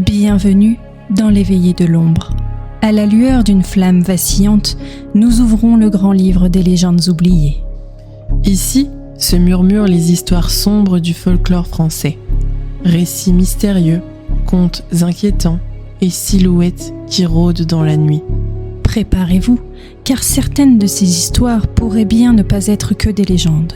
Bienvenue dans l'éveillé de l'ombre. À la lueur d'une flamme vacillante, nous ouvrons le grand livre des légendes oubliées. Ici se murmurent les histoires sombres du folklore français. Récits mystérieux, contes inquiétants et silhouettes qui rôdent dans la nuit. Préparez-vous, car certaines de ces histoires pourraient bien ne pas être que des légendes.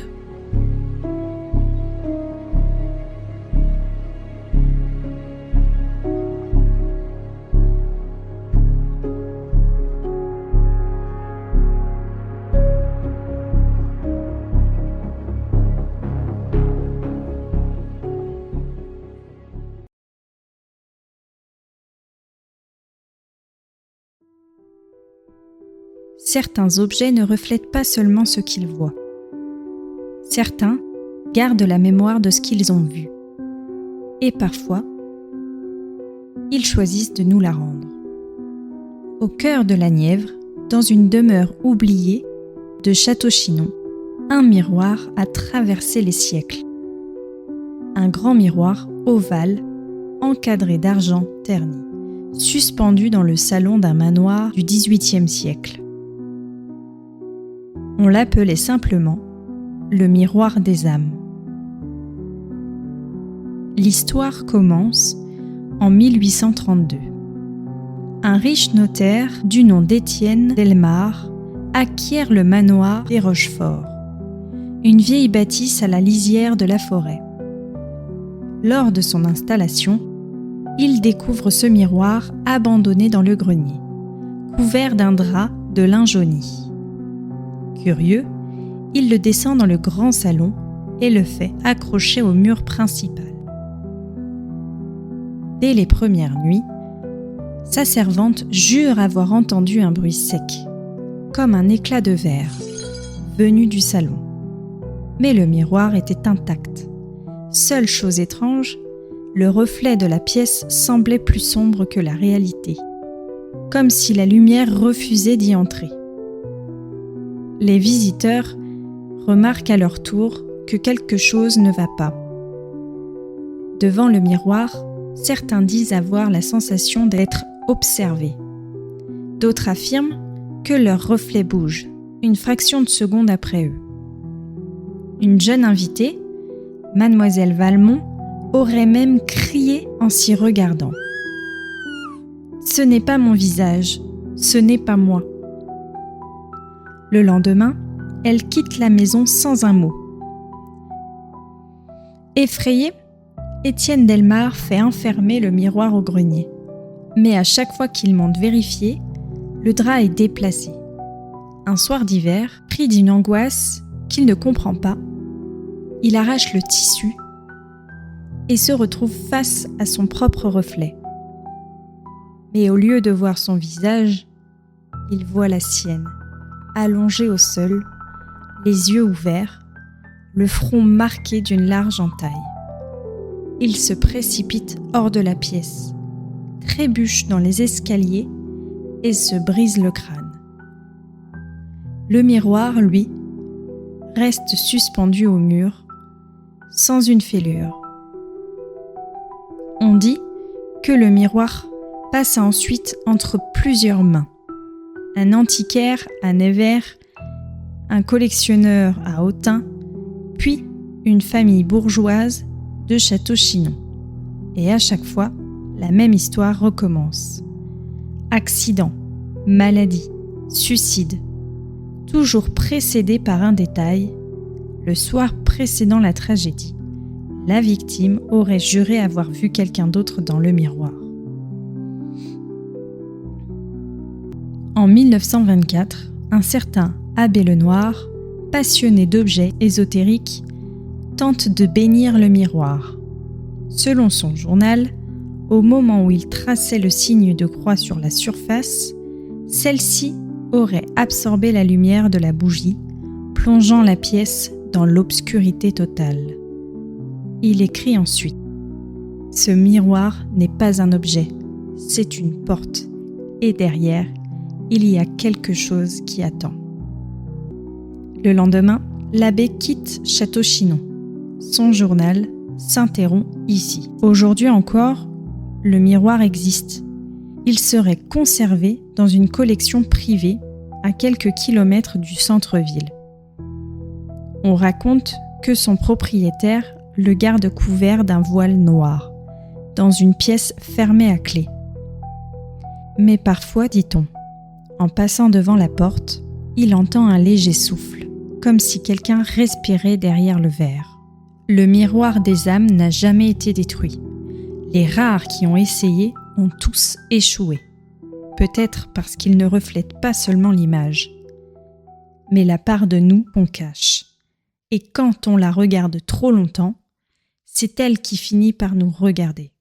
Certains objets ne reflètent pas seulement ce qu'ils voient. Certains gardent la mémoire de ce qu'ils ont vu. Et parfois, ils choisissent de nous la rendre. Au cœur de la Nièvre, dans une demeure oubliée de Château-Chinon, un miroir a traversé les siècles. Un grand miroir ovale, encadré d'argent terni, suspendu dans le salon d'un manoir du XVIIIe siècle. On l'appelait simplement le miroir des âmes. L'histoire commence en 1832. Un riche notaire du nom d'Étienne Delmare acquiert le manoir des Rochefort, une vieille bâtisse à la lisière de la forêt. Lors de son installation, il découvre ce miroir abandonné dans le grenier, couvert d'un drap de lin jauni. Curieux, il le descend dans le grand salon et le fait accrocher au mur principal. Dès les premières nuits, sa servante jure avoir entendu un bruit sec, comme un éclat de verre, venu du salon. Mais le miroir était intact. Seule chose étrange, le reflet de la pièce semblait plus sombre que la réalité, comme si la lumière refusait d'y entrer. Les visiteurs remarquent à leur tour que quelque chose ne va pas. Devant le miroir, certains disent avoir la sensation d'être observés. D'autres affirment que leur reflet bouge, une fraction de seconde après eux. Une jeune invitée, Mademoiselle Valmont, aurait même crié en s'y regardant. « Ce n'est pas mon visage, ce n'est pas moi. » Le lendemain, elle quitte la maison sans un mot. Effrayé, Étienne Delmare fait enfermer le miroir au grenier. Mais à chaque fois qu'il monte vérifier, le drap est déplacé. Un soir d'hiver, pris d'une angoisse qu'il ne comprend pas, il arrache le tissu et se retrouve face à son propre reflet. Mais au lieu de voir son visage, il voit la sienne. Allongé au sol, les yeux ouverts, le front marqué d'une large entaille. Il se précipite hors de la pièce, trébuche dans les escaliers et se brise le crâne. Le miroir, lui, reste suspendu au mur, sans une fêlure. On dit que le miroir passe ensuite entre plusieurs mains. Un antiquaire à Nevers, un collectionneur à Autun, puis une famille bourgeoise de Château-Chinon. Et à chaque fois, la même histoire recommence. Accident, maladie, suicide, toujours précédé par un détail. Le soir précédant la tragédie, la victime aurait juré avoir vu quelqu'un d'autre dans le miroir. En 1924, un certain Abbé Lenoir, passionné d'objets ésotériques, tente de bénir le miroir. Selon son journal, au moment où il traçait le signe de croix sur la surface, celle-ci aurait absorbé la lumière de la bougie, plongeant la pièce dans l'obscurité totale. Il écrit ensuite « Ce miroir n'est pas un objet, c'est une porte, et derrière, il y a quelque chose qui attend. » Le lendemain, l'abbé quitte Château-Chinon. Son journal s'interrompt ici. Aujourd'hui encore, le miroir existe. Il serait conservé dans une collection privée à quelques kilomètres du centre-ville. On raconte que son propriétaire le garde couvert d'un voile noir, dans une pièce fermée à clé. Mais parfois, dit-on, en passant devant la porte, il entend un léger souffle, comme si quelqu'un respirait derrière le verre. Le miroir des âmes n'a jamais été détruit. Les rares qui ont essayé ont tous échoué. Peut-être parce qu'il ne reflète pas seulement l'image, mais la part de nous qu'on cache. Et quand on la regarde trop longtemps, c'est elle qui finit par nous regarder.